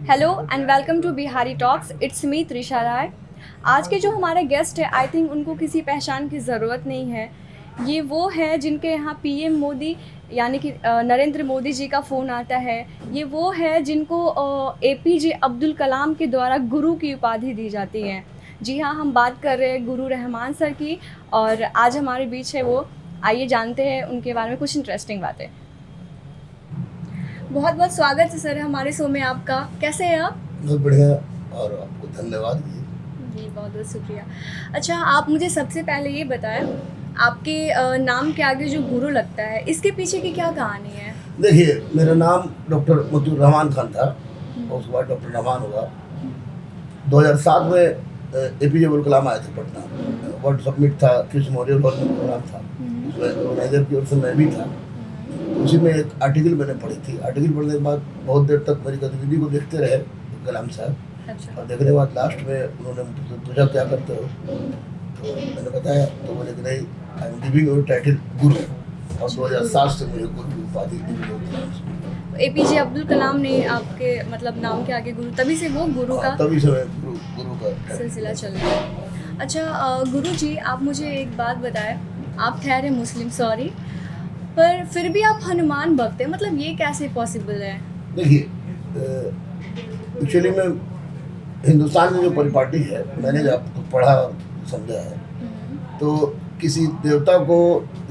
Hello and welcome to Bihari talks. It's me Trisha Rai. आज के जो हमारे गेस्ट है, आई थिंक उनको किसी पहचान की ज़रूरत नहीं है। ये वो है जिनके यहाँ पीएम मोदी यानी कि नरेंद्र मोदी जी का फ़ोन आता है। ये वो है जिनको एपीजे अब्दुल कलाम के द्वारा गुरु की उपाधि दी जाती है। जी हाँ, हम बात कर रहे हैं गुरु रहमान सर की, और आज हमारे बीच है वो। आइए जानते हैं उनके बारे में कुछ इंटरेस्टिंग बातें। बहुत बहुत स्वागत है सर हमारे शो में आपका। कैसे हैं आप? बहुत बढ़िया, और आपको धन्यवाद जी, बहुत बहुत शुक्रिया। अच्छा, आप मुझे सबसे पहले ये बताएं, आपके नाम के आगे जो गुरु लगता है, इसके पीछे की क्या कहानी है? देखिए, मेरा नाम डॉक्टर मतियुर रहमान खान था और उसके बाद डॉक्टर रहमान हुआ। 2007 में एपीजे अब्दुल कलाम आए थे पटना। वर्ल्ड समिट था, कृष्ण मेमोरियल हॉल में प्रोग्राम था, उसमें ऑर्गेनाइजर की ओर से मैं भी था। उसी में एक आर्टिकल मैंने पढ़ी थी। आर्टिकल पढ़ने के बाद बहुत देर तक मेरी गतिविधि को देखते रहे कलाम साहब। अच्छा। और देखने के बाद लास्ट में उन्होंने मुझसे पूछा क्या करते हो, तो मैंने बताया, तो बोले कि नहीं, I am giving you title गुरु। और 2007 से मुझे गुरु की उपाधि दी। एपीजे अब्दुल कलाम ने आपके मतलब नाम के आगे गुरु, तभी से वो गुरु का तभी से मैं गुरु का सिलसिला चल रहा है। अच्छा गुरु जी, आप मुझे एक बात बताएं, आप ठहरे मुस्लिम, सॉरी, पर फिर भी आप हनुमान भक्त हैं, मतलब ये कैसे पॉसिबल है? देखिए, एक्चुअली में हिंदुस्तान में जो परिपाटी है, मैंने जब आपको पढ़ा और समझा है, तो किसी देवता को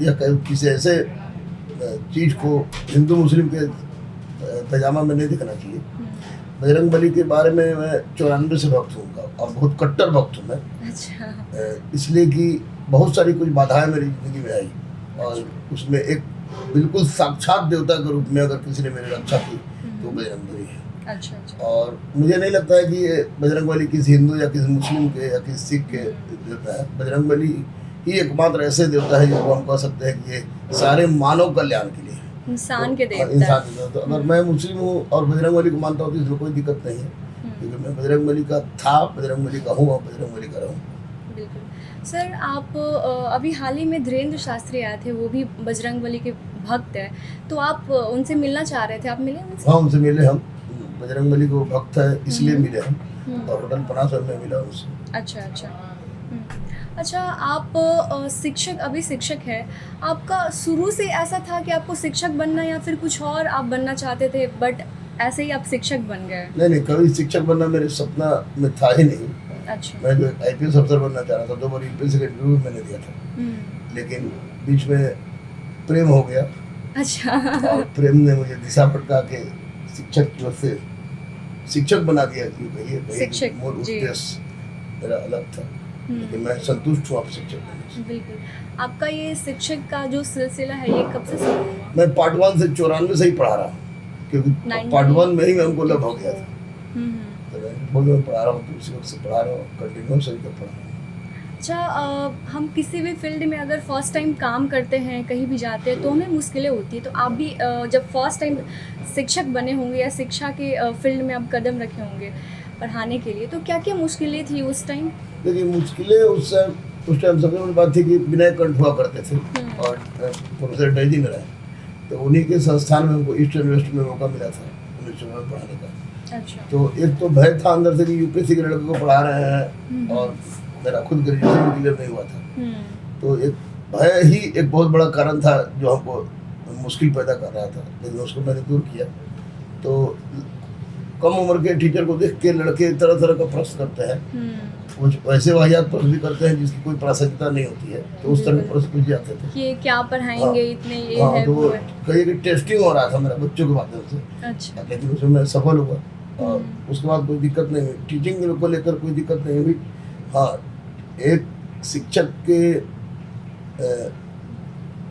या किसी ऐसे चीज़ को हिंदू मुस्लिम के पैजामा में नहीं दिखना चाहिए। बजरंग बली के बारे में मैं 94 से भक्त हूँ और बहुत कट्टर भक्त हूँ मैं। अच्छा। इसलिए कि बहुत सारी कुछ बाधाएं मेरी ज़िंदगी में आई, और उसमें एक बिल्कुल साक्षात देवता के रूप में अगर किसी ने मेरी रक्षा की तो बजरंग बली है। अच्छा अच्छा। और मुझे नहीं लगता है कि ये बजरंग बली किसी हिंदू या किसी मुस्लिम के या किसी सिख के देवता है। बजरंग बली ही एकमात्र ऐसे देवता है जिनको हम कह सकते हैं कि ये सारे मानव कल्याण के लिए, इंसान के देवता। इंसान के देवता। तो अगर मैं मुस्लिम हूँ और बजरंग बली को मानता हूँ तो इसमें कोई दिक्कत नहीं है, क्योंकि मैं बजरंग बली का था, बजरंग बली का हूँ और बजरंग बली का रहूँ। बिल्कुल। सर, आप अभी हाल ही में धीरेन्द्र शास्त्री आए थे, वो भी बजरंग बली के भक्त है, तो आप उनसे मिलना चाह रहे थे, आप मिले उनसे? हाँ, उनसे मिले हम। बजरंग बली को भक्त है इसलिए मिले हम, और होटल पनासर में मिला उनसे। अच्छा अच्छा। अच्छा, आप शिक्षक, अभी शिक्षक है, आपका शुरू से ऐसा था कि आपको शिक्षक बनना, या फिर कुछ और आप बनना चाहते थे बट ऐसे ही आप शिक्षक बन गए? नहीं, कभी शिक्षक बनना मेरे सपना में था ही नहीं। अच्छा। मैं जो आईपीएस अफसर बनना चाह रहा था, 2 बार यूपीएससी का इंटरव्यू मैंने दिया था, लेकिन बीच में प्रेम हो गया। अच्छा। और प्रेम ने मुझे दिशा भटका के शिक्षक की ओर से शिक्षक बना दिया। शिक्षक, मूल उद्देश्य मेरा अलग था, लेकिन मैं संतुष्ट हूँ आप शिक्षक बनने से। बिल्कुल। आपका ये शिक्षक का जो सिलसिला है, ये कब से शुरू हुआ? मैं पार्ट 1 से 94 से ही पढ़ा रहा हूँ, क्योंकि पार्ट 1 में ही मैं हमको लव हो गया था। तो मैं पढ़ा रहा हूँ, तो उसी वक्त से पढ़ा रहा हूँ, कंटिन्यूस अभी तक पढ़ा रहा हूँ। अच्छा, हम किसी भी फील्ड में अगर फर्स्ट टाइम काम करते हैं, कहीं भी जाते हैं, तो हमें मुश्किलें होती हैं। तो आप भी जब फर्स्ट टाइम शिक्षक बने होंगे या शिक्षा के फील्ड में आप कदम रखे होंगे पढ़ाने के लिए, तो क्या क्या मुश्किलें थी उस टाइम? देखिए, मुश्किलें उस टाइम सबसे बड़ी बात थी कि विनय कंठ हुआ करते थे, और प्रोफेसर डैजी ने रहे, तो उन्हीं के संस्थान में हमको ईस्ट एंड वेस्ट में मौका मिला था 1900 में पढ़ाने का। अच्छा। तो एक तो भय था अंदर से कि यूपीएससी के लड़के को पढ़ा रहे हैं, और मेरा खुद ग्रेजुएशन भी क्लियर नहीं हुआ था। तो एक भय ही एक बहुत बड़ा कारण था जो हमको मुश्किल पैदा कर रहा था, लेकिन उसको मैंने दूर किया। तो कम उम्र के टीचर को देख के लड़के तरह तरह का प्रश्न करते हैं, कुछ वैसे वाहियात प्रश्न भी करते हैं जिसकी कोई प्रासंगिकता नहीं होती है, तो उस तरह के प्रश्न पूछ जाते थे कि क्या पढ़ाएंगे, इतने ये हाँ, है, तो वो है। कहीं कि टेस्टिंग हो रहा था मेरा बच्चों के माध्यम से। अच्छा। लेकिन उसमें मैं सफल हुआ, और उसके बाद कोई दिक्कत नहीं हुई, टीचिंग को लेकर कोई दिक्कत नहीं हुई। हाँ, एक शिक्षक के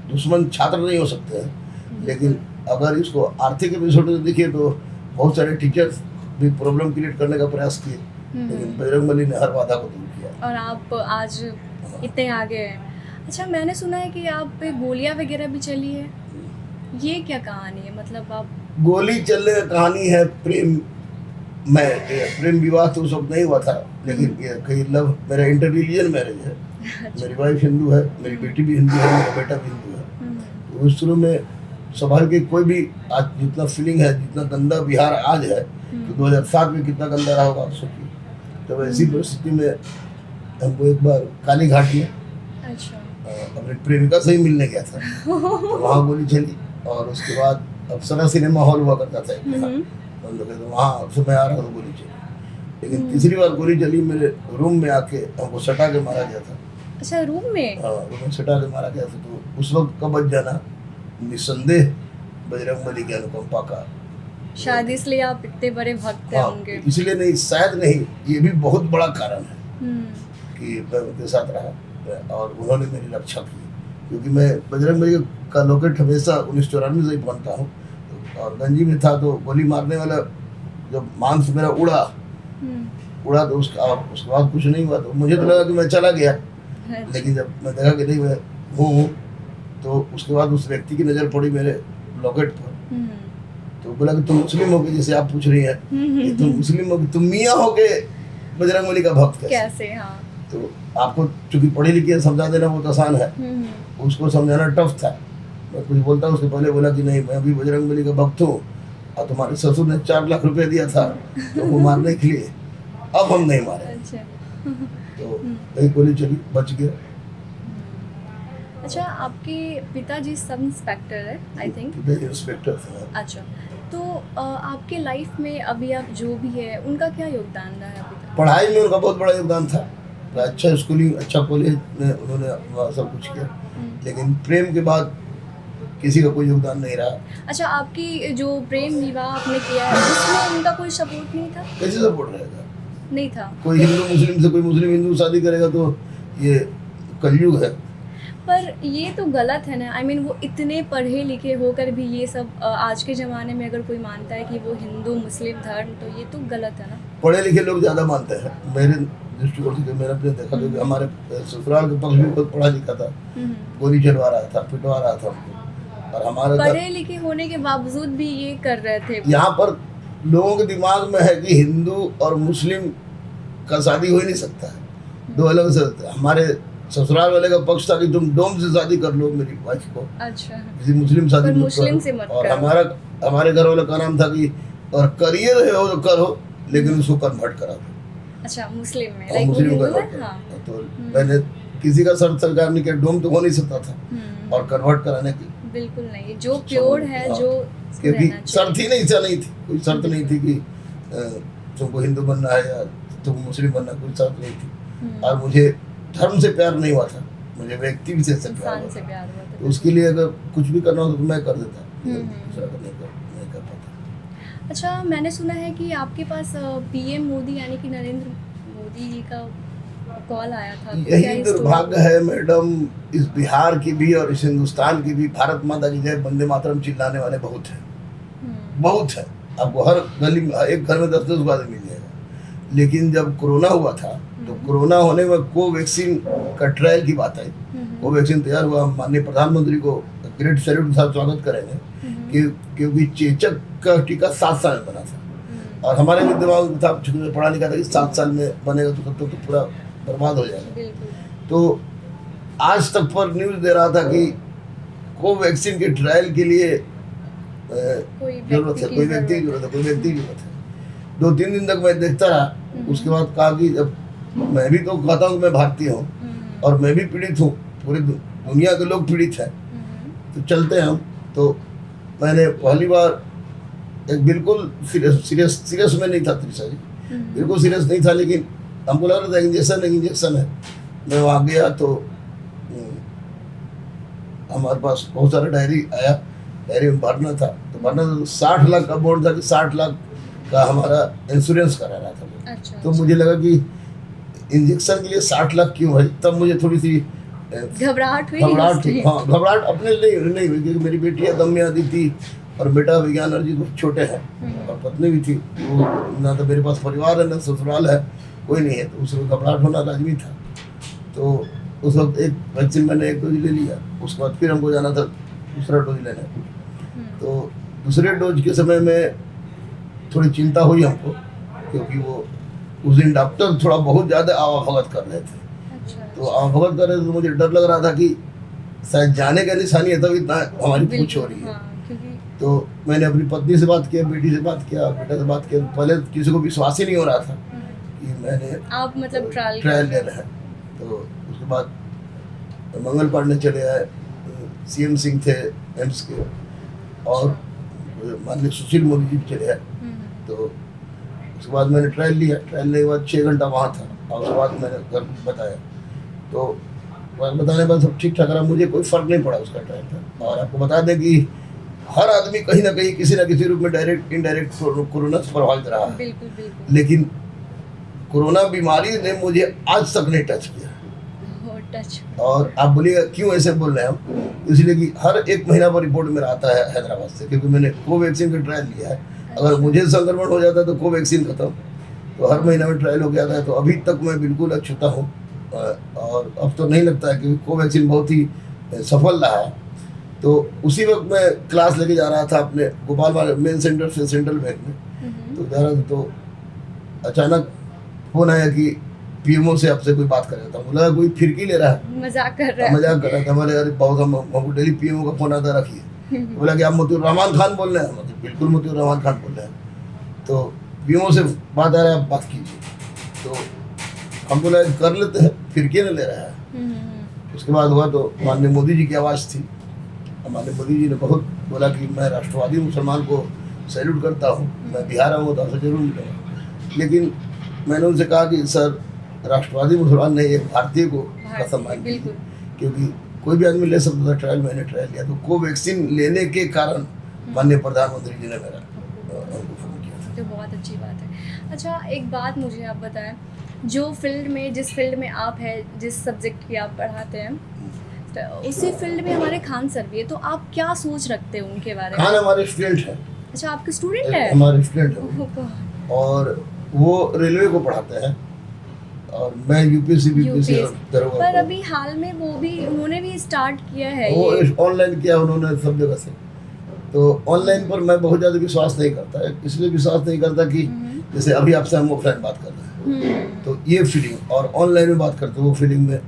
दुश्मन छात्र नहीं हो सकते हैं, लेकिन अगर इसको आर्थिक एपिसोड से देखिए तो बहुत सारे टीचर्स भी प्रॉब्लम क्रिएट करने का प्रयास किए, लेकिन बजरंग बली ने हर बाधा को दूर किया, और आप आज इतने आगे हैं। अच्छा, मैंने सुना है कि आप पे गोलियां वगैरह भी चली है, ये क्या कहानी है? मतलब आप गोली चलने का कहानी है। प्रेम विवाह तो उस वक्त नहीं हुआ था, लेकिन ये कहीं लव, मेरा इंटर रिलीजन मैरिज है। मेरी वाइफ हिंदू है, मेरी बेटी भी हिंदू है, मेरा बेटा भी हिंदू है। तो उस शुरू में स्वाभाविक कोई भी आज जितना फीलिंग है, जितना गंदा बिहार आज है, तो 2007 में कितना गंदा रहा होगा आप सोचिए। तो ऐसी परिस्थिति में हमको एक बार काली घाट में अच्छा। अपनी प्रेमिका से ही मिलने गया था, तो वहाँ गोली चली। और उसके बाद अप्सरा सिनेमा हॉल हुआ करता था एक जगह, हम लोग तो वहाँ से मैं आ रहा था, गोली चली। लेकिन तीसरी बार गोली चली मेरे रूम में आके, हमको सटा के मारा गया था। अच्छा, रूम में? हाँ, रूम में सटा के मारा गया था। तो उस वक्त का बच जाना निस्संदेह बजरंगबली की अनुकंपा का, शायद इसलिए आप इतने बड़े भक्त हैं उनके। इसलिए नहीं, शायद नहीं, ये भी बहुत बड़ा कारण है कि मैं उनके साथ रहा और उन्होंने मेरी रक्षा की। क्योंकि मैं बजरंगबली का लॉकेट हमेशा 1994 से ही पहनता हूँ, और गंजी में था तो गोली मारने वाला जब मांस मेरा उड़ा तो उसके बाद कुछ नहीं हुआ। तो मुझे तो लगा कि मैं चला गया, लेकिन जब मैं देखा कि नहीं मैं हूँ, तो उसके बाद उस व्यक्ति की नज़र पड़ी मेरे लॉकेट पर। तो बोला कि तुम मुस्लिम हो के, जैसे आप पूछ रही हैं कि तुम मुस्लिम हो, तुम मियाँ हो के बजरंगबली का भक्त कैसे? हाँ, तो आपको चूंकि पढ़ी लिखी है, समझा देना बहुत आसान है, उसको समझाना टफ था। मैं कुछ बोलता उसके पहले बोला कि नहीं, मैं अभी बजरंगबली का भक्त हूँ, और तुम्हारे ससुर ने 4 लाख रुपए दिया था तुमको मारने के लिए, अब हम नहीं मारे। अच्छा। तो एक गोली चली, बच गया। अच्छा, आपके पिताजी सब इंस्पेक्टर है आई थिंक? इंस्पेक्टर थे। अच्छा, तो आपके लाइफ में अभी आप जो भी है उनका क्या योगदान रहा है अभी तक? पढ़ाई में उनका बहुत बड़ा योगदान था। अच्छा स्कूलिंग, अच्छा कॉलेज में उन्होंने सब कुछ किया, लेकिन प्रेम के बाद किसी का कोई योगदान नहीं रहा। अच्छा, आपकी जो प्रेम विवाह आपने किया है उसमें उनका कोई सपोर्ट नहीं था? कैसे सपोर्ट रहेगा? नहीं था। कोई हिंदू मुस्लिम से, कोई मुस्लिम हिंदू शादी करेगा तो ये कलयुग है। पर ये तो गलत है ना। आई मीन वो इतने पढ़े लिखे होकर भी ये सब आज के ज़माने में अगर कोई मानता है कि वो हिंदू मुस्लिम धर्म, तो ये तो गलत है ना। पढ़े लिखे लोग ज़्यादा मानते हैं मेरे दृष्टिकोण से। मैंने अपने देखा तो हमारे ससुराल के पक्ष में बहुत पढ़ा लिखा था, गोली चलवा रहा था, पिटवा रहा था हमको, और हमारे पढ़े लिखे होने के बावजूद भी ये कर रहे थे। यहाँ पर लोगों के दिमाग में है कि हिंदू और मुस्लिम का शादी हो ही नहीं सकता है, दो अलग से। हमारे ससुराल वाले का पक्ष था कि तुम डोम से शादी कर लो मेरी वाइफ को, अच्छा, किसी मुस्लिम शादी मुस्लिम से मत और करो। हमारे घर वाले का नाम था कि और करियर है हो तो करो, लेकिन उसको कन्वर्ट करा दो। अच्छा, मुस्लिम में, और लाइक मुस्लिम वो का हिंदू है। हाँ। तो मैंने किसी का शर्त स्वीकार नहीं किया, डोम तो हो नहीं सकता था, और कन्वर्ट कराने की बिल्कुल नहीं, जो प्योर है, जो क्योंकि शर्त ही नहीं थी, कोई शर्त नहीं थी कि तुमको हिंदू बनना है या तुम मुस्लिम बनना, कोई शर्त नहीं थी। और मुझे धर्म से प्यार नहीं हुआ था, मुझे व्यक्ति विशेष से प्यार हुआ था। तो उसके लिए अगर कुछ भी करना हो तो मैं कर देता, दूसरा नहीं कर पाता। अच्छा, मैंने सुना है कि आपके पास पीएम मोदी यानी कि नरेंद्र मोदी जी का कॉल आया था। यही दुर्भाग्य है मैडम, इस बिहार की भी और इस हिंदुस्तान की भी। भारत माता की जय, वंदे मातरम चिल्लाने वाले बहुत हैं, बहुत है। आपको हर गली में, एक घर में 10-10 आदमी मिल जाएगा। लेकिन जब कोरोना हुआ था, तो कोरोना होने में कोवैक्सीन का ट्रायल की बात आई। कोवैक्सीन तैयार हुआ, माननीय प्रधानमंत्री को ग्रेट सैल्यूट के साथ स्वागत करेंगे, क्योंकि चेचक का टीका 7 साल में बना था, और हमारे भी दिमाग में था, पढ़ा लिखा था कि 7 साल में बनेगा तो तब तो पूरा बर्बाद हो जाएगा। तो आज तक पर न्यूज़ दे रहा था कि कोवैक्सीन के ट्रायल के लिए जरूरत है, कोई व्यक्ति की जरूरत है। 2-3 दिन तक मैं देखता रहा, उसके बाद कहा कि जब मैं भी तो कहता हूँ कि मैं भारतीय हूँ और मैं भी पीड़ित हूँ, पूरी दुनिया के लोग पीड़ित हैं, तो चलते हैं हम। तो मैंने पहली बार एक बिल्कुल सीरियस में नहीं था त्रिशा जी, बिल्कुल सीरियस नहीं था, लेकिन हमको लग रहा था इंजेक्शन है। मैं वहाँ गया तो हमारे पास बहुत सारा डायरी आया, डायरी में भरना था, तो भरना था, 60 लाख का बॉन्ड था कि 60 लाख का हमारा इंश्योरेंस कराना था। अच्छा, तो मुझे लगा कि इंजेक्शन के लिए 60 लाख क्यों है, तब मुझे थोड़ी सी घबराहट हुई। हाँ, घबराहट अपने लिए नहीं हुई, क्योंकि मेरी बेटी दम में आती थी और बेटा विज्ञान अर्जित बहुत छोटे हैं, और पत्नी भी थी। वो ना तो मेरे पास परिवार है, ना ससुराल है, कोई नहीं है, तो उसमें घबराहट होना लाजमी था। तो उस वक्त एक वैक्सीन मैंने 1 डोज ले लिया, उसके बाद फिर हमको जाना था दूसरा डोज लेने। तो दूसरे डोज के समय में थोड़ी चिंता हुई हमको, क्योंकि वो उस दिन डॉक्टर थोड़ा बहुत ज़्यादा आवाभगत कर रहे थे। तो आवाभगत कर रहे थे तो मुझे डर लग रहा था कि शायद जाने का निशानी है, तब इतना हमारी पूछ हो रही है। तो मैंने अपनी पत्नी से बात किया, बेटी से बात किया, बेटा से बात किया। पहले किसी को विश्वास ही नहीं हो रहा था कि मैंने आप मतलब ट्रायल ले रहे हैं। तो उसके बाद मंगल पांडे चले आए, CM सिंह थे एम्स के, और माननीय सुशील मोदी जी चले आए। तो उसके बाद मैंने ट्रायल लिया। ट्रायल लेने के बाद 6 घंटा वहाँ था, और उसके बाद मैंने घर बताया। तो बताने के बाद सब ठीक ठाक रहा, मुझे कोई फर्क नहीं पड़ा उसका ट्रायल का। और आपको बता दें कि हर आदमी कहीं ना कहीं किसी ना किसी रूप में डायरेक्ट इनडायरेक्ट कोरोना से प्रभावित रहा है। बिल्कुल बिल्कुल। लेकिन कोरोना बीमारी ने मुझे आज तक नहीं टच किया। टच। और आप बोलिएगा क्यों ऐसे बोल रहे हैं हम, इसलिए कि हर 1 महीना पर रिपोर्ट मेरा आता है हैदराबाद से, क्योंकि मैंने कोवैक्सीन का ट्रायल लिया है। अगर मुझे संक्रमण हो जाता तो कोवैक्सीन खत्म, तो हर महीना में ट्रायल हो गया था। तो अभी तक मैं बिल्कुल अछूता हूँ, और अब तो नहीं लगता है कि कोवैक्सीन बहुत ही सफल रहा है। तो उसी वक्त मैं क्लास लेके जा रहा था अपने गोपाल मेन सेंटर से सेंट्रल बैंक में, तो जा रहा था, तो अचानक फोन आया कि PMO से आपसे कोई बात कर रहा था। बोला कोई फिरकी ले रहा है, मजाक कर रहा है। मजाक कर रहा था। हमारे अरे बहुत हमको डेली PMO का फोन आता, रखिए। बोला कि आप मोतियूर रहमान खान बोल रहे हैं? मतलब बिल्कुल मोतियूर रहमान खान बोल रहे हैं। तो PMO से बात आ रहा है, आप बात कीजिए। तो हम बोला कर लेते हैं, फिरकी न ले रहा है। उसके बाद हुआ तो माननीय मोदी जी की आवाज़ थी। माननीय मोदी जी ने बहुत बोला कि मैं राष्ट्रवादी मुसलमान को सैल्यूट करता हूँ, मैं बिहार आऊँ तो आपसे जरूर मिलूँगा। लेकिन मैंने उनसे कहा कि सर, राष्ट्रवादी मुसलमान नहीं, एक भारतीय को का सम्मान कीजिए, क्योंकि कोई भी आदमी ले सकता था ट्रायल। मैंने ट्रायल लिया, तो कोवैक्सीन लेने के कारण माननीय प्रधानमंत्री जी ने मेरा उनको फोन किया था। तो बहुत अच्छी बात है। अच्छा, एक बात मुझे आप बताएं, जो फील्ड में, जिस फील्ड में आप हैं, जिस सब्जेक्ट की आप पढ़ाते हैं, तो उसी फील्ड में हमारे खान सर भी है, तो आप क्या सोच रखते हैं उनके बारे में? खान हमारे स्टूडेंट है। अच्छा, आपके स्टूडेंट है? हमारे स्टूडेंट है, और वो रेलवे को पढ़ाते हैं, और मैं यूपीएससी और दरोगा। पर अभी हाल में उन्होंने भी स्टार्ट किया है, वो ऑनलाइन किया उन्होंने सब जगह से। तो ऑनलाइन पर मैं बहुत ज़्यादा विश्वास नहीं करता है, इसलिए विश्वास नहीं करता कि जैसे अभी आपसे हम ऑफलाइन बात कर रहे हैं, तो ये फीलिंग, और ऑनलाइन में बात करते वो फीलिंग में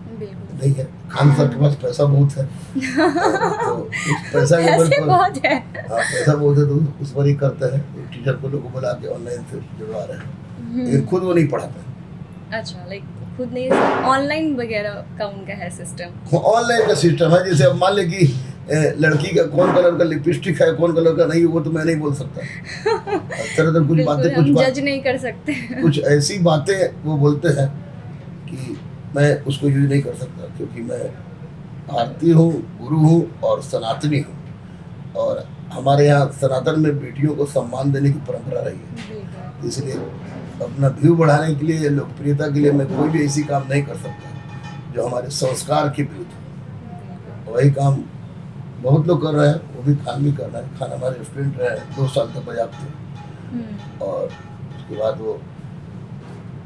नहीं है। खान सर के पास पैसा बहुत है, तो उस पैसा के बल पर बहुत है। पैसा बहुत है, तो उस पर ही करते हैं। टीचर को लोगों को बुला के ऑनलाइन से जुड़वा रहे हैं, लेकिन खुद वो नहीं पढ़ाते। अच्छा, लाइक खुद नहीं, ऑनलाइन वगैरह का उनका है सिस्टम? ऑनलाइन का सिस्टम है। जैसे अब मान ले कि लड़की का कौन कलर का लिपस्टिक है, कौन कलर का नहीं, वो तो मैं नहीं बोल सकता। तरह कुछ बातें, कुछ जज नहीं कर सकते। कुछ ऐसी बातें वो बोलते हैं कि मैं उसको यूज नहीं कर सकता, क्योंकि मैं भारतीय हूँ, गुरु हूँ और सनातनी हूँ। और हमारे यहाँ सनातन में बेटियों को सम्मान देने की परंपरा रही है, इसलिए अपना व्यू बढ़ाने के लिए, लोकप्रियता के लिए मैं कोई भी ऐसी काम नहीं कर सकता जो हमारे संस्कार के विरुद्ध। वही काम बहुत लोग कर रहे हैं, वो भी खान भी कर रहे हैं। खान हमारे स्टूडेंट रहे, 2 साल तक बजाते, और उसके बाद वो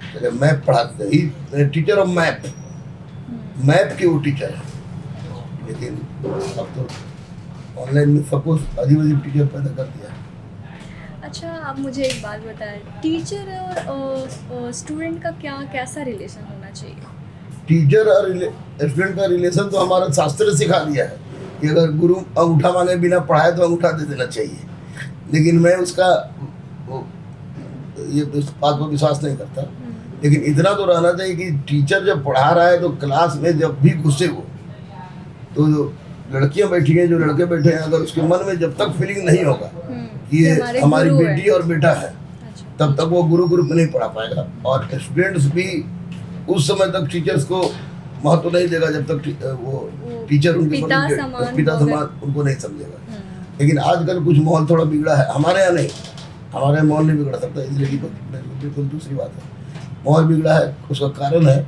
चले मैप पढ़ाते ही, टीचर ऑफ मैप के वो टीचर है। लेकिन अब तो ऑनलाइन में सब कुछ अजीब अजीब टीचर पैदा कर दिया। अच्छा, आप मुझे एक बात बताएं, टीचर और स्टूडेंट का कैसा रिलेशन होना चाहिए? टीचर और स्टूडेंट का रिलेशन तो हमारा शास्त्र सिखा दिया है कि अगर गुरु अंगूठा मांगे बिना पढ़ाए तो अंगूठा दे देना चाहिए। लेकिन मैं उसका ये बात पर विश्वास नहीं करता। लेकिन इतना तो रहना चाहिए कि टीचर जब पढ़ा रहा है तो क्लास में जब भी घुसे वो, तो जो लड़कियां बैठी हैं, जो लड़के बैठे हैं, अगर उसके मन में जब तक फीलिंग नहीं होगा कि ये हमारी बेटी और बेटा है, तब तक वो गुरु ग्रुप में नहीं पढ़ा पाएगा। और स्टूडेंट्स भी उस समय तक टीचर्स को महत्व नहीं देगा जब तक वो टीचर उनके पिता समान उनको नहीं समझेगा। लेकिन आजकल कुछ माहौल थोड़ा बिगड़ा है, हमारे यहाँ नहीं, हमारे माहौल नहीं बिगड़ सकता, इसलिए कि बिल्कुल दूसरी बात है। माहौल बिगड़ा है, उसका कारण है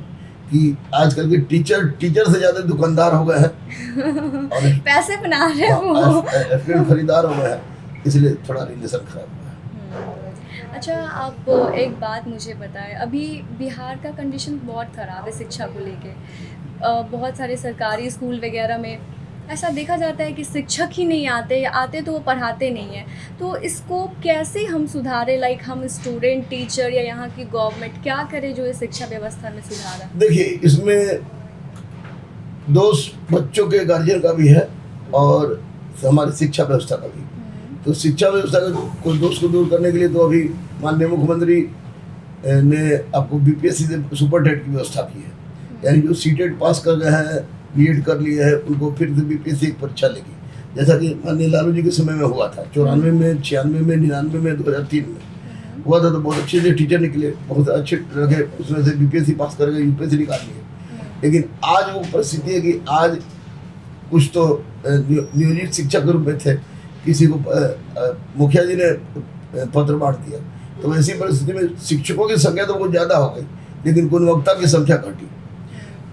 कि आजकल के टीचर से ज्यादा दुकानदार हो गए हैं और पैसे बना रहे हैं, खरीदार हो गए हैं, इसलिए थोड़ा रिलेशन खराब हुआ है। अच्छा, आप एक बात मुझे बताएं, अभी बिहार का कंडीशन बहुत ख़राब है शिक्षा को लेके। बहुत सारे सरकारी स्कूल वगैरह में ऐसा देखा जाता है कि शिक्षक ही नहीं आते तो वो पढ़ाते नहीं हैं। तो इसको कैसे हम सुधारें? लाइक हम स्टूडेंट, टीचर या यहाँ की गवर्नमेंट क्या करे जो ये शिक्षा व्यवस्था में सुधार? देखिए, इसमें दोष बच्चों के गार्जियन का भी है और हमारी शिक्षा व्यवस्था का भी। तो शिक्षा व्यवस्था को दोष को दूर करने के लिए तो अभी माननीय मुख्यमंत्री ने आपको बीपीएससी से सुपर टेट की व्यवस्था की है, यानी जो सीटेट पास कर गए हैं, बीएड कर लिए हैं, उनको फिर से बीपीएससी की परीक्षा लेगी, जैसा कि माननीय लालू जी के समय में हुआ था 94 में, 96 में, 99 में, 2003 में हुआ था। तो बहुत अच्छे अच्छे टीचर निकले, बहुत अच्छे लगे, उसमें से बीपीएससी पास कर गए, यूपीएससी निकाल लिए। लेकिन आज वो परिस्थिति है कि आज कुछ तो नियोजित शिक्षक के रूप में थे, किसी को मुखिया जी ने पत्र बांट दिया, तो ऐसी परिस्थिति में शिक्षकों की संख्या तो बहुत ज़्यादा हो गई, लेकिन गुणवत्ता की संख्या घटी।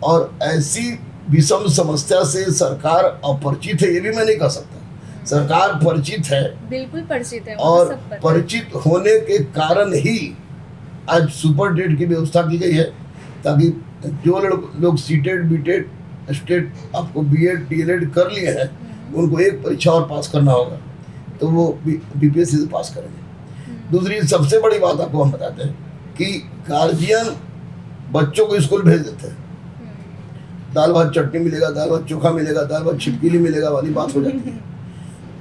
और ऐसी विषम समस्या से सरकार अपरिचित है, ये भी मैं नहीं कह सकता। सरकार परिचित है, बिल्कुल परिचित है, और परिचित होने के कारण ही आज सुपर टेट की व्यवस्था की गई है, ताकि जो लोग सीटेट, बीटेट, स्टेट, आपको बीएड, डीएलएड कर लिए हैं, उनको एक परीक्षा और पास करना होगा, तो वो बीपीएससी से पास करेंगे। दूसरी सबसे बड़ी बात आपको हम बताते हैं कि गार्जियन बच्चों को स्कूल भेज देते हैं, दाल भात चटनी मिलेगा, दाल भात चोखा मिलेगा, दाल भात छिपकीली मिलेगा वाली बात हो जाती है।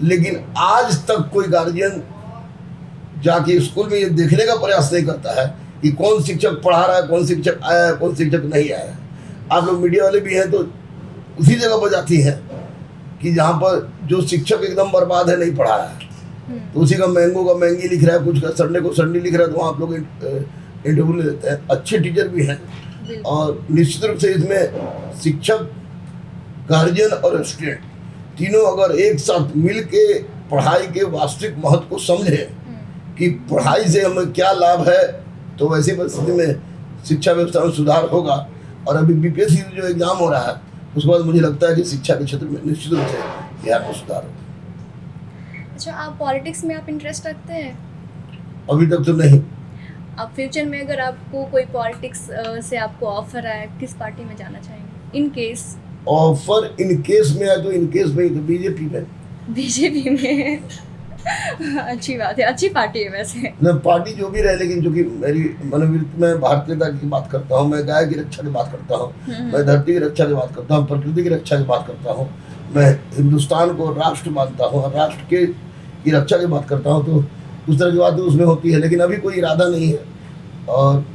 लेकिन आज तक कोई गार्जियन जाके स्कूल में ये देखने का प्रयास नहीं करता है कि कौन शिक्षक पढ़ा रहा है, कौन शिक्षक आया है, कौन शिक्षक नहीं आया है। आप लोग मीडिया वाले भी हैं तो उसी जगह पर जाती हैं कि जहाँ पर जो शिक्षक एकदम बर्बाद है, नहीं पढ़ा रहा है, तो उसी का मैंगो का मैंगी लिख रहा है, कुछ का संडे को संडे लिख रहा है, तो वहाँ आप लोग इंटरव्यू ले लेते हैं। अच्छे टीचर भी हैं, और निश्चित रूप से इसमें शिक्षक, गार्जियन और स्टूडेंट तीनों अगर एक साथ मिल के पढ़ाई के वास्तविक महत्व को समझें कि पढ़ाई से हमें क्या लाभ है, तो वैसी परिस्थिति में शिक्षा व्यवस्था में सुधार होगा। और अभी बीपीएससी जो एग्जाम हो रहा है, उसके बाद मुझे लगता है कि शिक्षा के क्षेत्र में निश्चित रूप से बिहार में सुधार होगा। अच्छा, आप पॉलिटिक्स में आप इंटरेस्ट रखते हैं? अभी तक तो नहीं। अब फ्यूचर में अगर आपको कोई पॉलिटिक्स से आपको ऑफर आए, किस पार्टी में जाना चाहेंगे? In case offer in case में आए तो इन केस में तो बीजेपी में। बीजेपी में अच्छी बात है, अच्छी पार्टी है वैसे। न पार्टी जो भी रहे, लेकिन जो कि मेरी मनोवृत्ति में भारतीयता की बात करता हूँ, मैं गाय की रक्षा की बात करता हूँ, मैं धरती की रक्षा की बात करता हूँ, प्रकृति की रक्षा की बात करता हूँ, मैं हिंदुस्तान को राष्ट्र मानता हूँ और राष्ट्र की रक्षा की बात करता हूँ, तो उस तरह की बात उसमें होती है। लेकिन अभी कोई इरादा नहीं है, और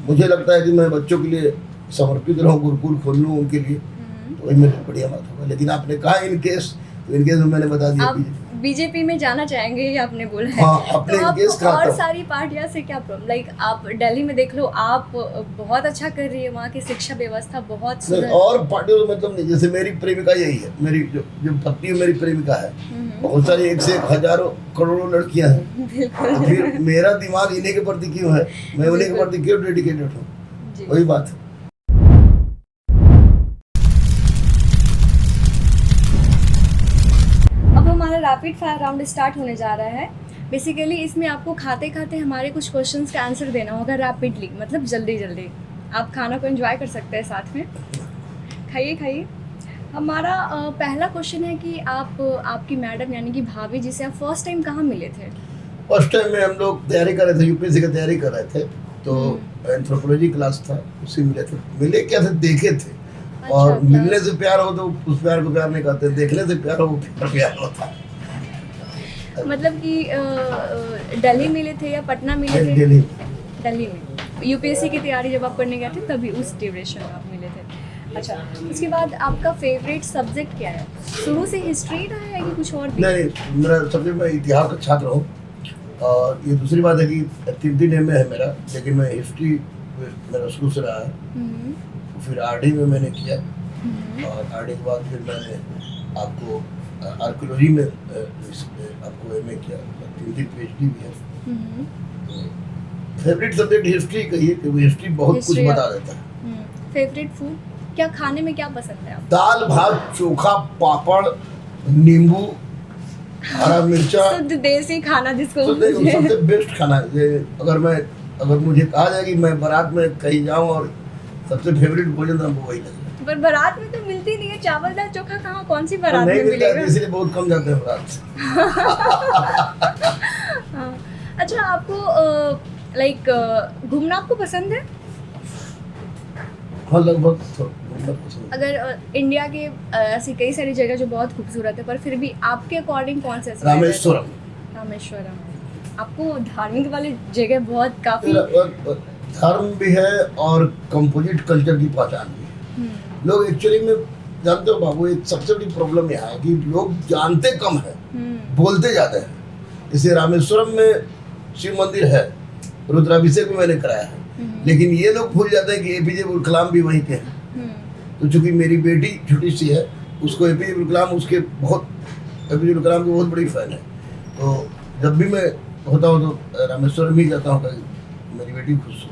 मुझे लगता है कि मैं बच्चों के लिए समर्पित रहूँ, गुरुकुल खोल लूँ उनके लिए, तो वही मेरी बढ़िया बात होगा। लेकिन आपने कहा इन केस, तो इन केस में मैंने बता दिया बीजेपी में जाना चाहेंगे, ये आपने बोला है। हाँ, अपने तो केस आपको और सारी पार्टियां से क्या प्रॉब्लम? लाइक आप दिल्ली में देख लो, आप बहुत अच्छा कर रही है, वहाँ की शिक्षा व्यवस्था बहुत सुंदर। और पार्टियों का मतलब नहीं, जैसे मेरी प्रेमिका यही है, मेरी जो पत्नी है मेरी प्रेमिका है, बहुत सारी एक से एक हजारों करोड़ों लड़कियां हैं, तो फिर मेरा दिमाग इन्हीं के प्रति क्यों है, मैं उन्हीं के प्रति क्यों डेडिकेटेड हूँ, वही बात है। रैपिड फायर राउंड स्टार्ट होने जा रहा है। बेसिकली इसमें आपको खाते खाते हमारे कुछ क्वेश्चंस का आंसर देना होगा रैपिडली, मतलब जल्दी जल्दी। आप खाना को एंजॉय कर सकते हैं, साथ में खाइए खाइए। हमारा पहला क्वेश्चन है कि आपकी मैडम यानी कि भाभी जी से आप फर्स्ट टाइम कहाँ मिले थे? फर्स्ट टाइम में हम लोग तैयारी कर रहे थे, यूपीएससी की तैयारी कर रहे थे, तो एंथ्रोपोलॉजी क्लास था, उसी मिले थे। मिले क्या थे, देखे थे। अच्छा, और मिलने से प्यार हो तो उस प्यार को प्यार नहीं कहते, देखने से प्यार हो वो प्यार होता है। मतलब कि दिल्ली मिले थे या पटना मिले थे? दिल्ली में यूपीएससी की तैयारी जब आप करने गए थे, तभी उस ड्यूरेशन में आप मिले थे। अच्छा, उसके बाद आपका फेवरेट सब्जेक्ट क्या है? शुरू से हिस्ट्री रहा है कि कुछ और भी? नहीं, मेरा सब्जेक्ट, मैं इतिहास का छात्र हूँ, और ये दूसरी बात है कि 3 एमए है मेरा, लेकिन मैं हिस्ट्री मेरा शुरू से रहा है। फिर आरडी में मैंने किया, और आरडी के बाद फिर मैंने आपको आर्कियोलॉजी में आपको एमए किया, 3 पीएचडी भी है। तो फेवरेट सब्जेक्ट हिस्ट्री कहिए, क्योंकि हिस्ट्री बहुत कुछ बता देता है। फेवरेट फूड क्या, खाने में क्या पसंद है आप? दाल भात चोखा पापड़ नींबू हरा मिर्चा, शुद्ध देसी खाना जिसको सबसे बेस्ट खाना है। अगर मुझे कहा जाए कि मैं बारात में कहीं जाऊं और सबसे फेवरेट भोजन तो हमको वही लगेगा। पर बारात में तो मिलती नहीं है चावल दाल चोखा, कहाँ कौन सी बारात में मिलेगा? इसलिए बहुत कम जाते हैं बारात से। अच्छा, आपको लाइक घूमना आपको पसंद है? हाँ, लगभग पसंद। अगर इंडिया के ऐसी कई सारी जगह जो बहुत खूबसूरत है, पर फिर भी आपके अकॉर्डिंग कौन से? रामेश्वरम। रामेश्वरम। आपको धार्मिक वाली जगह बहुत काफ़ी धर्म भी है और कंपोजिट कल्चर की पहचान भी है। लोग एक्चुअली में जानते हो बाबू, एक सबसे बड़ी प्रॉब्लम यहाँ है कि लोग जानते कम है, बोलते ज़्यादा है। जैसे रामेश्वरम में शिव मंदिर है, रुद्राभिषेक भी मैंने कराया है, लेकिन ये लोग भूल जाते हैं कि एपीजे अब्दुल कलाम भी वहीं के हैं। तो चूंकि मेरी बेटी छोटी सी है, उसको एपीजे अब्दुल कलाम उसके बहुत एपीजे अब्दुल कलाम की बहुत बड़ी फैन है। तो जब भी मैं होता हूँ तो रामेश्वरम ही जाता हूँ, मेरी बेटी खुश हो।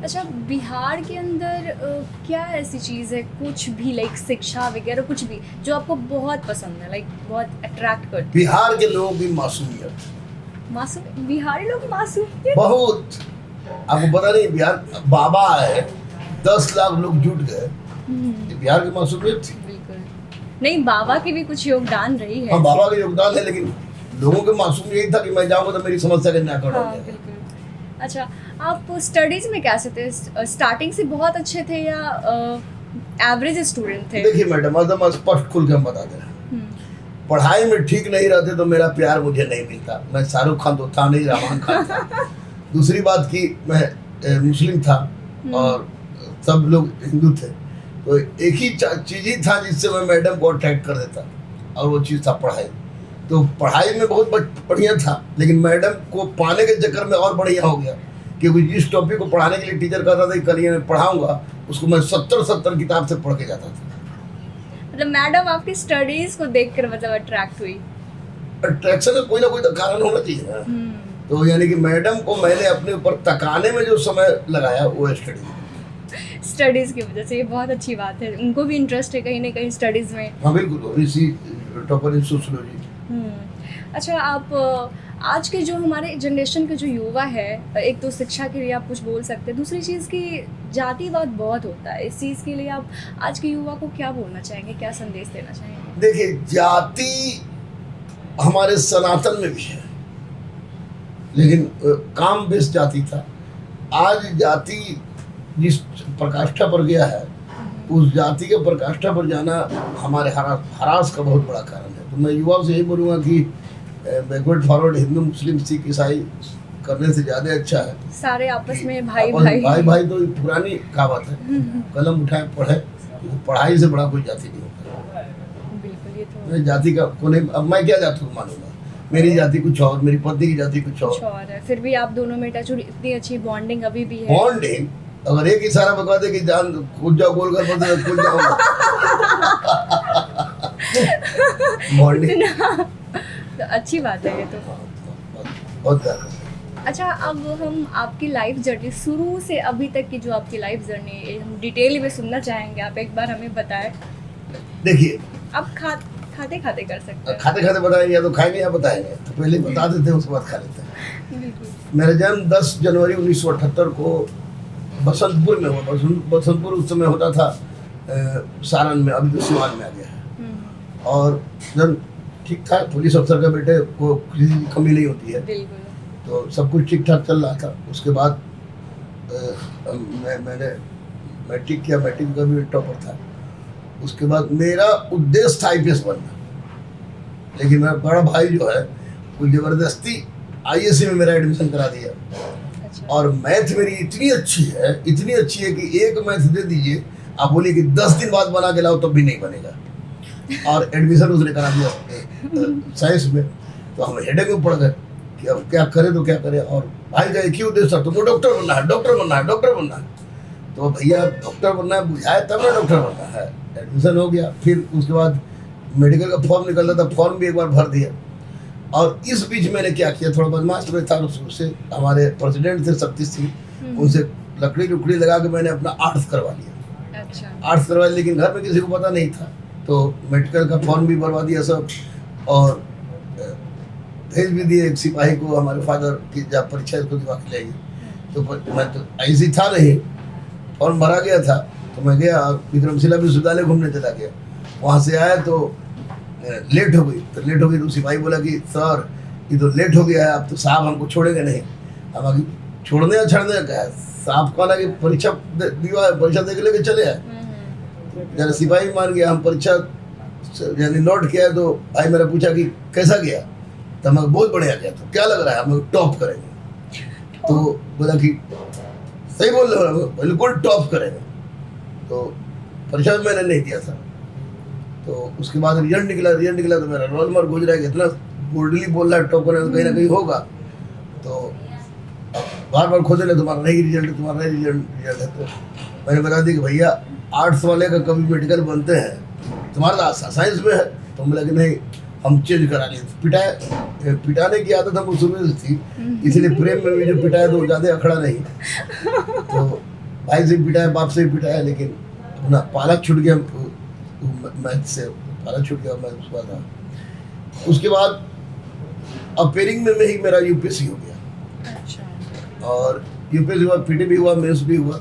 अच्छा, बिहार के अंदर क्या ऐसी चीज़ है, कुछ भी लाइक शिक्षा वगैरह कुछ भी जो आपको बहुत पसंद है, लाइक बहुत अट्रैक्ट करती है? बिहार के लोगों की मासूमियत। मासूम? बिहारी लोग मासूम बहुत, आपको पता नहीं, बिहार बाबा आए 10 लाख लोग जुट गए, बिहार की मासूमियत थी। बिल्कुल नहीं, बाबा की भी कुछ योगदान रही है। हाँ, बाबा का योगदान है, लेकिन लोगों के मासूम यही था कि मैं जाऊंगा तो मेरी समस्या का निराकरण हो जाएगा। बिल्कुल। अच्छा, आप स्टडीज में कैसे थे? स्टार्टिंग से बहुत अच्छे थे या एवरेज स्टूडेंट थे? देखिए मैडम, एकदम स्पष्ट खुल के हम बता दे रहे हैं, पढ़ाई में ठीक नहीं रहते तो मेरा प्यार मुझे नहीं मिलता। मैं शाहरुख खान तो था नहीं, रहमान खान था। दूसरी बात की मैं मुस्लिम था और सब लोग हिंदू थे, तो एक ही चीज़ ही था जिससे मैं मैडम को अट्रैक्ट कर देता, और वो चीज़ था पढ़ाई। तो पढ़ाई में बहुत बढ़िया था, लेकिन मैडम को पाने के चक्कर में और बढ़िया हो गया, क्योंकि जिस टॉपिक को पढ़ाने के लिए टीचर कहता था कि कल ये मैं पढ़ाऊँगा, उसको मैं 70 किताब से पढ़ के जाता था। मतलब मैडम आपकी स्टडीज को देखकर मतलब अट्रैक्ट हुई? अट्रैक्शन का कोई ना कोई तो कारण होना चाहिए ना। तो यानी कि मैडम को मैंने अपने ऊपर तकाने में जो समय लगाया वो स्टडीज की वजह से। ये बहुत अच्छी बात है, उनको भी इंटरेस्ट है कहीं ना कहीं स्टडीज में। हाँ बिल्कुल, इसी टॉपर इन सोशियोलॉजी। अच्छा, आप आज के जो हमारे जनरेशन के जो युवा है, एक तो शिक्षा के लिए आप कुछ बोल सकते हैं, दूसरी चीज़ की जातिवाद बहुत होता है, इस चीज़ के लिए आप आज के युवा को क्या बोलना चाहेंगे, क्या संदेश देना चाहेंगे? देखिए, जाति हमारे सनातन में भी है, लेकिन काम बेस जाति था। आज जाति जिस प्रकाष्ठा पर गया है, उस जाति के प्रकाष्ठा पर जाना हमारे हरास का बहुत बड़ा कारण है। तो मैं युवाओं से यही बोलूँगा कि बैकवर्ड फॉरवर्ड हिंदू मुस्लिम सिख ईसाई करने से ज़्यादा अच्छा है सारे आपस में भाई तो पुरानी कहावत है, कलम उठाए पढ़े, पढ़ाई से बड़ा कोई जाति नहीं होता। बिल्कुल, ये तो मैं जाति का को नहीं, अब मैं क्या जाति को मानूंगा? मेरी जाति कुछ और, मेरी पत्नी की जाति कुछ और है, फिर भी आप दोनों में टच, इतनी अच्छी बॉन्डिंग अभी भी है। बॉन्डिंग, अगर एक इशारा बता दे कि जान कूद जाओ गोल कर पड़ते कूद जाऊंगा। बॉन्डिंग तो अच्छी बात है ये तो। बहुत प्यार। अच्छा, अब हम आपकी लाइफ जर्नी शुरू से अभी तक की जो आपकी लाइफ जर्नी है, हम डिटेल में सुनना चाहेंगे, आप एक बार हमें बताएं। देखिए, आप खाते खाते कर सकते हैं। खाते खाते बताएंगे या तो खाएंगे या बताएंगे, तो पहले बता देते हैं उसके बाद खा लेते हैं। बिल्कुल। मेरा जन्म 10 जनवरी 1978 को बसंतपुर में हुआ। बसंतपुर उस समय होता था सारण में, अभी तो सिवान में आ गया है। और जब ठीक ठाक, पुलिस अफसर का बेटे को किसी की कमी नहीं होती है, तो सब कुछ ठीक ठाक चल रहा था। उसके बाद मैंने मैट्रिक किया, मैट्रिक का भी टॉपर था। उसके बाद मेरा उद्देश्य था IPS बनना, लेकिन मेरा बड़ा भाई जो है वो ज़बरदस्ती ISC में मेरा एडमिशन करा दिया। अच्छा। और मैथ मेरी इतनी अच्छी है कि एक मैथ दे दीजिए, आप बोलिए कि 10 दिन बाद बना के लाओ तब भी नहीं बनेगा। और एडमिशन उसने करा दिया साइंस में। तो हम हेडेक में पड़ गए कि अब क्या करें तो क्या करें। और भाई का एक ही उद्देश्य था, तुमको डॉक्टर बनना है, डॉक्टर बनना है, डॉक्टर बनना है। तो भैया डॉक्टर बनना है बुझाए तब ना डॉक्टर बनना है। एडमिशन हो गया, फिर उसके बाद मेडिकल का फॉर्म निकल रहा था, फॉर्म भी एक बार भर दिया। और इस बीच मैंने क्या किया, थोड़ा बदमाश में था उससे, हमारे प्रेसिडेंट थे शक्ति सिंह, उनसे लकड़ी लगा के मैंने अपना आर्ट्स करवा लिया। अच्छा। आर्ट्स करवा लिया, लेकिन घर में किसी को पता नहीं था। तो मेडिकल का फॉर्म भी भरवा दिया सब, और भेज भी दिए एक सिपाही को, हमारे फादर की जब परीक्षा इसको दिवा के ले आई। तो मैं तो ऐसी था नहीं, फॉर्म भरा गया था। तो मैं गया और विक्रमशिला विश्वविद्यालय घूमने चला गया। वहाँ से आया तो लेट हो गई। तो सिपाही बोला कि सर ये तो लेट हो गया है, अब तो साहब हमको छोड़ेंगे नहीं। हम आगे छोड़ने या छड़ने का है, साहब कहना कि परीक्षा दे के लेके चले आए। जरा सिपाही मान गया। हम परीक्षा यानी लौट के आए तो भाई मेरा पूछा कि कैसा गया, तो मैं बहुत बढ़िया गया, तो क्या लग रहा है हम टॉप करेंगे। तो बोला कि सही बोल रहे हो, बिल्कुल टॉप करेंगे। तो परीक्षा मैंने नहीं दिया था। तो उसके बाद रिजल्ट निकला तो मेरा रोल नंबर गुजरा कि इतना बोल्डली बोल रहा है टॉप करने, तो कहीं ना कहीं होगा। तो बार बार खोजे ले, तुम्हारा नहीं रिजल्ट है। तो मैंने बता दी कि भैया आर्ट्स वाले का कभी मेडिकल बनते हैं, तुम्हारा साइंस में है। तो बोला कि नहीं, हम चेंज करा लिए। पिटाने की आदत हमको शुरू से थी, इसलिए प्रेम में भी जो पिटाया तो ज़्यादा अखड़ा नहीं। तो भाई से पिटाया, बाप से भी पिटाया, लेकिन अपना पालक छूट गया, मैथ से पालक छूट गया, मैं उसका था। उसके बाद अपेयरिंग में ही मेरा यूपीएससी हो गया। अच्छा। और यूपीएससी हुआ, पीटी भी हुआ, मेंस भी हुआ।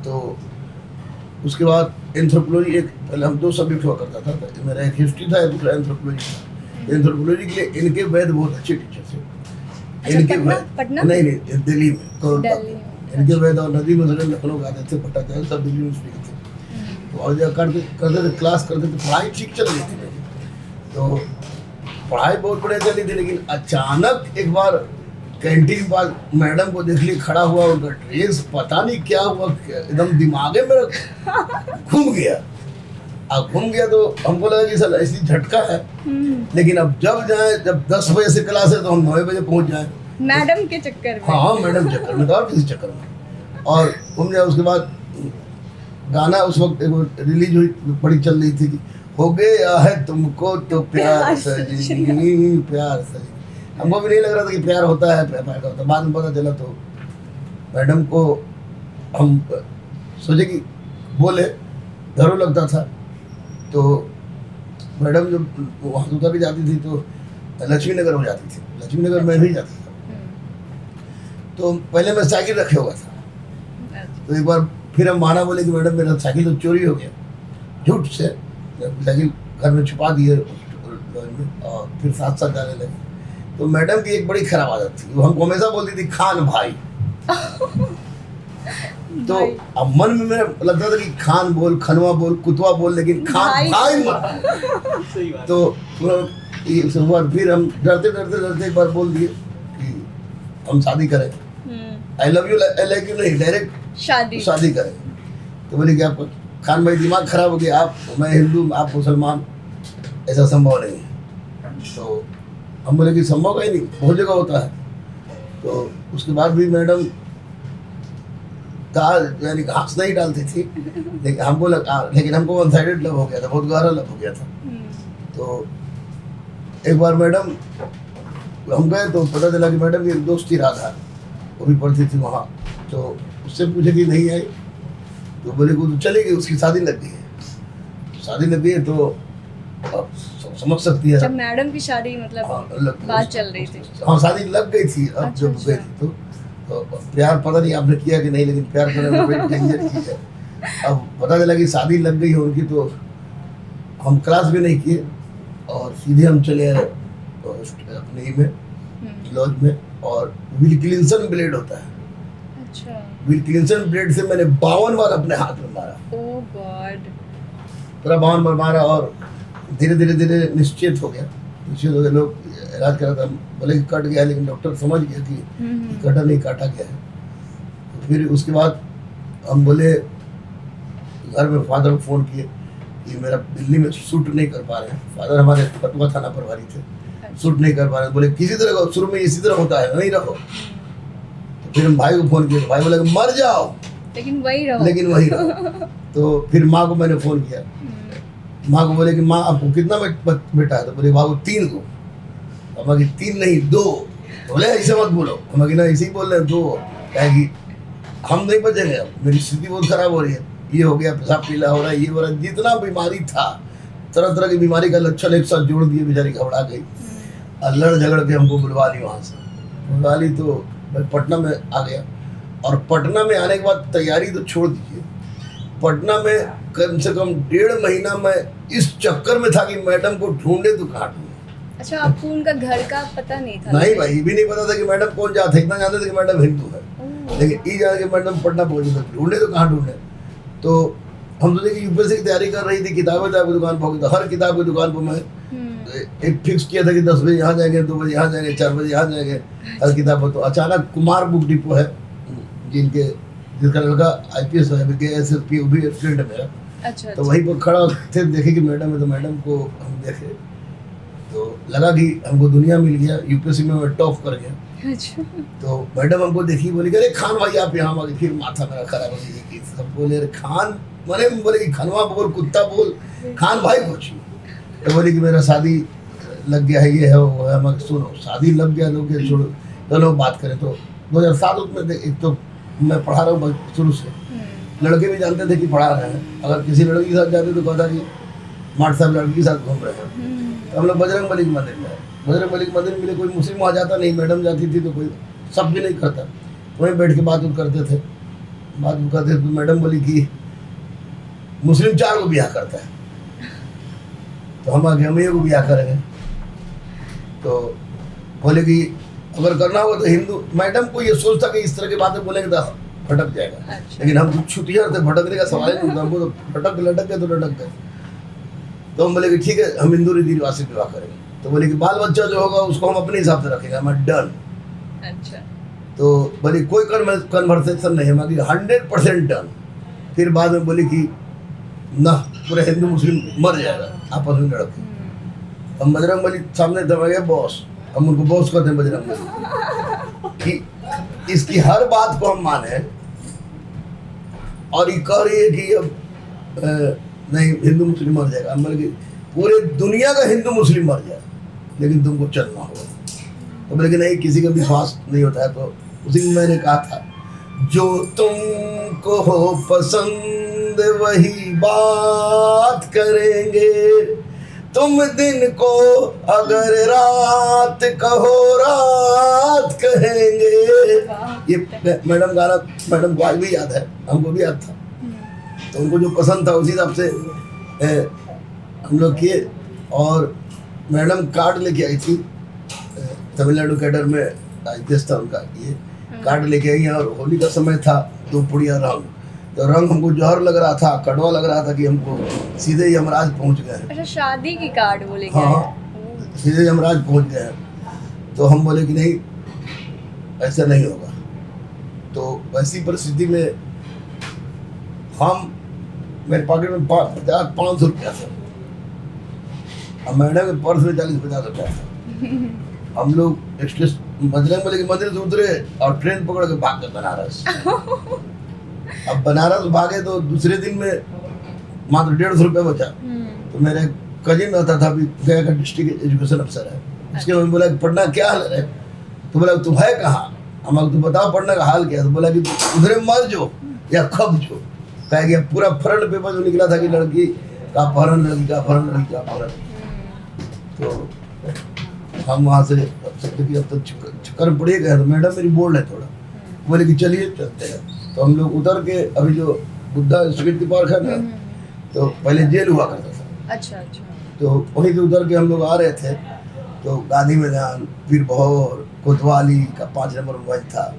तो उसके बाद एंथ्रोपोलॉजी, एक पहले हम 2 सब्जेक्ट हुआ करता था, तो मेरा एक हिस्ट्री था, दूसरा एंथ्रोपोलॉजी था। एंथ्रोपोलॉजी के लिए इनके वैद बहुत अच्छे टीचर थे। अच्छा, इनके पटना? नहीं, दिल्ली में। तो दिल्ली में। इनके वैद और नदी में लखनऊ के आते थे, भट्टाचार्य सब दिल्ली में थे। तो और जब करते थे, क्लास करते थे, पढ़ाई ठीक चल रही थी मेरी। तो पढ़ाई बहुत बढ़िया चली थी, लेकिन अचानक एक बार कैंटीन पर मैडम को देख ली खड़ा हुआ, उनका ड्रेस पता नहीं क्या हुआ, एकदम दिमागे मेरा घूम गया। अब घूम गया तो हमको लगा कि सर ऐसी झटका है, लेकिन अब जब 10 बजे से क्लास है तो हम 9 बजे पहुंच जाए मैडम के चक्कर में। हाँ, मैडम चक्कर में, और किसी चक्कर में। और घूम जाए। उसके बाद गाना उस वक्त एक रिलीज हुई, बड़ी चल रही थी कि हो गया है तुमको तो प्यार सजनी, प्यार सजनी। हमको भी नहीं लग रहा था कि प्यार होता है, प्यार का होता। बाद में पता चला। तो मैडम को हम सोचे कि बोले, डर लगता था। तो मैडम जब वहाँ से उतर के जाती थी तो लक्ष्मी नगर हो जाती थी, लक्ष्मी नगर में भी जाता था। तो पहले मैं साइकिल रखे हुआ था। तो एक बार फिर हम बहाना बोले कि मैडम मेरा साइकिल तो चोरी हो गया, झूठ से साइकिल घर में छुपा दिए और फिर साथ जाने लगे। तो मैडम की एक बड़ी खराब आदत थी, वो हमको हमेशा बोलती थी खान भाई। तो अब मन में मेरा लगता था कि खान बोल, खनवा बोल, कुतवा बोल, लेकिन खान भाई मत। तो एक बार फिर हम डरते एक बार बोल दिए कि हम शादी करें, I love you, I like you नहीं, डायरेक्ट शादी करें। तो बोले कि आपका खान भाई दिमाग खराब हो गया, मैं हिंदू, आप मुसलमान, ऐसा संभव नहीं है। तो हम बोले कि संभव का ही नहीं, बहुत जगह होता है। तो उसके बाद भी मैडम यानी घास नहीं डालती थी, लेकिन हमको वन साइडेड लव हो गया था, बहुत गहरा लव हो गया था। तो एक बार मैडम हम गए तो पता चला कि मैडम की एक दोस्त थी राधा, वो भी पढ़ती थी वहाँ। तो उससे पूछे कि नहीं आई, तो बोले कि चली गई, उसकी शादी लग गई है। तो आप समझ सकती है, जब मैडम की शादी मतलब बात चल रही थी। हाँ, शादी लग गई थी। अब जब गई थी तो प्यार पता नहीं आपने किया कि नहीं, लेकिन प्यार करने में बड़ी डेंजर चीज है। अब पता चला कि शादी लग गई है उनकी, तो हम क्लास भी नहीं किए और सीधे हम चले आए अपने में लॉज में। और विल क्लिंसन ब्लेड होता है, अच्छा, विल क्लिंसन ब्लेड से मैंने 52 बार अपने हाथ में मारा। ओह गॉड, पूरा 52 बार मारा। और धीरे धीरे निश्चित हो गया। लोग इलाज करा था, बोले कि कट गया, लेकिन डॉक्टर समझ गया कि कटा नहीं, काटा गया है। तो फिर उसके बाद हम बोले, घर में फादर को फ़ोन किए कि मेरा दिल्ली में शूट नहीं कर पा रहे हैं। फादर हमारे फतवा थाना प्रभारी थे, शूट नहीं कर पा रहे हैं। बोले किसी तरह शुरू में इसी तरह होता है, नहीं रहो। तो फिर हम भाई को फ़ोन किए, भाई बोले मर जाओ लेकिन वही रहो। तो फिर माँ को मैंने फ़ोन किया, माँ को बोले कि माँ आपको कितना बेटा है? तो बोले बाबू 3 को। हम कि 3 नहीं 2। बोले ऐसे मत बोलो। हम कि ना ऐसे ही बोल रहे हैं 2, क्या कि हम नहीं बचेंगे, अब मेरी स्थिति बहुत खराब हो रही है, ये हो गया, पेशाब पीला हो रहा है, ये हो रहा है, जितना बीमारी था, तरह तरह की बीमारी का लक्षण एक साथ जोड़ दिए। बेचारी घबरा गई और लड़ झगड़ के हमको बुलवा ली। वहाँ से बुलवा ली तो मैं पटना में आ गया। और पटना में आने के बाद तैयारी तो छोड़ दीजिए, पटना में कम से कम 1.5 महीना मैं इस चक्कर में था कि मैडम को ढूंढे तो कहाँ ढूंढे। अच्छा, आपको उनका घर का पता नहीं था? नहीं भाई, ये भी नहीं पता था कि मैडम कौन जाता है। इतना जानते थे कि मैडम हिंदू है, लेकिन ये जान के मैडम पटना पहुंचे, तो ढूंढे तो कहाँ ढूंढे। तो हम सोचे कि यूपीएससी की तैयारी कर रही थी, किताबें की दुकान पर, हर किताब की दुकान पर मैं एक फिक्स किया था कि 10 बजे यहाँ जाएंगे, 2 बजे यहाँ जाएंगे, 4 बजे यहाँ जाएंगे हर किताब पर। तो अचानक कुमार बुक डिपो है जिसका लड़का IPS है, SSP, वो भी स्टूडेंट है मेरा। अच्छा, तो वहीं पर खड़ा थे, देखे कि मैडम है, तो मैडम को हम देखे तो लगा कि हमको दुनिया मिल गया, UPSC में मैं टॉप कर गया। अच्छा। तो मैडम हमको देखी, बोली कि अरे खान भाई आप यहाँ आ गए। फिर माथा मेरा खराब हो गया कि सब बोले अरे खान, मैंने बोले कि खनवा बोल, कुत्ता बोल, खान भाई कुछ। तो बोली कि मेरा शादी लग गया है, ये है वो है। मैं सुनो शादी लग गया लोग छोड़ो, चलो बात करें। तो 2007 में एक तो मैं पढ़ा रहा हूँ शुरू से, लड़के भी जानते थे कि पढ़ा रहे हैं। अगर किसी लड़की के साथ जाते तो कहता कि माट साहब लड़की के साथ घूम रहे हैं। तो हम लोग बजरंग बली के मंदिर में, बजरंग बली के मंदिर में कोई मुस्लिम वहाँ जाता नहीं, मैडम जाती थी तो कोई सब भी नहीं करता, वहीं बैठ के बात करते थे। बात करते तो मैडम बोली कि मुस्लिम 4 को ब्याह करता है, तो हम आगे हम ये को ब्याह करेंगे। तो बोले कि अगर करना होगा तो हिंदू। मैडम को ये सोचता कि इस तरह की बातें बोलेंगे तो भटक जाएगा। अच्छा। लेकिन हम छुट्टियाँ थे, भटकने का सवाल ही नहीं होता, हमको तो भटक लटक गए तो लटक गए। तो हम बोले कि ठीक है हम हिंदू रीति रिवाज से विवाह करेंगे। तो बोले कि बाल बच्चा जो होगा उसको हम अपने हिसाब से रखेंगे। मैं डन। अच्छा। तो बोली कोई कन्वर्सेशन नहीं है, मैं 100% डन। फिर बाद में बोली कि ना पूरे हिंदू मुस्लिम मर जाएगा आपस में लड़के। हम बजरंग बली सामने दबा गए बॉस, हम उनको बॉस कहते हैं बजरंग बली, कि इसकी हर बात को हम माने। और ये कह रही है कि अब नहीं हिंदू मुस्लिम मर जाएगा। हम बोले कि पूरे दुनिया का हिंदू मुस्लिम मर जाए लेकिन तुमको चलना होगा। तो बोले कि नहीं किसी का विश्वास नहीं होता है। तो उसी में मैंने कहा था जो तुमको हो पसंद वही बात करेंगे, तुम दिन को अगर रात कहो रात कहेंगे। ये मैडम गाना मैडम को आज भी याद है, हमको भी याद था। तो उनको जो पसंद था उसी हिसाब से हम लोग किए। और मैडम कार्ड लेके आई थी, तमिलनाडु कैडर में IPS था उनका, ये कार्ड लेके आई। और होली का समय था, 2 पुड़िया रंग, तो रंग हमको जहर लग रहा था, कड़वा लग रहा था कि हमको सीधे यमराज पहुंच गए। अच्छा, शादी की कार्ड बोले क्या? हाँ, सीधे यमराज पहुंच गए। तो हम बोले कि नहीं ऐसा नहीं होगा। तो वैसी परिस्थिति में हम मेरे पॉकेट में 500 रुपया था, अब मैडम के पर्स में 40-50 रुपया था। हम लोग एक्सप्रेस बजरंग बली के मंदिर से उतरे और ट्रेन पकड़ के भाग गए बनारस। अब बनारस भागे तो दूसरे दिन में मात्र 150 रुपया बचा। तो मेरा कजिन रहता था, अभी गया का डिस्ट्रिक्ट एजुकेशन अफसर है, उसके मैंने बोला पढ़ना क्या हाल है? तो बोला तुम है कहाँ? हम तो बताओ पढ़ने का हाल क्या है? तो बोला कि उधरे मर जो या खप जो। कहा कि पूरा फ्रंट पेपर जो निकला था कि लड़की का अपहरण, लड़की का अपहरण, लड़की का अपहरण। तो हम वहाँ से सोचते कि अब तो चक्कर पड़े गए। तो मैडम मेरी बोल्ड है थोड़ा, बोले कि चलिए चलते हैं। तो हम लोग उतर के, अभी जो बुद्धा स्मृति पार्क है ना, तो पहले जेल हुआ करता था। अच्छा अच्छा। तो वहीं से उतर के हम लोग आ रहे थे, तो गांधी मैदान, वीर भौर, कोतवाली का 5 नंबर मोबाइल था,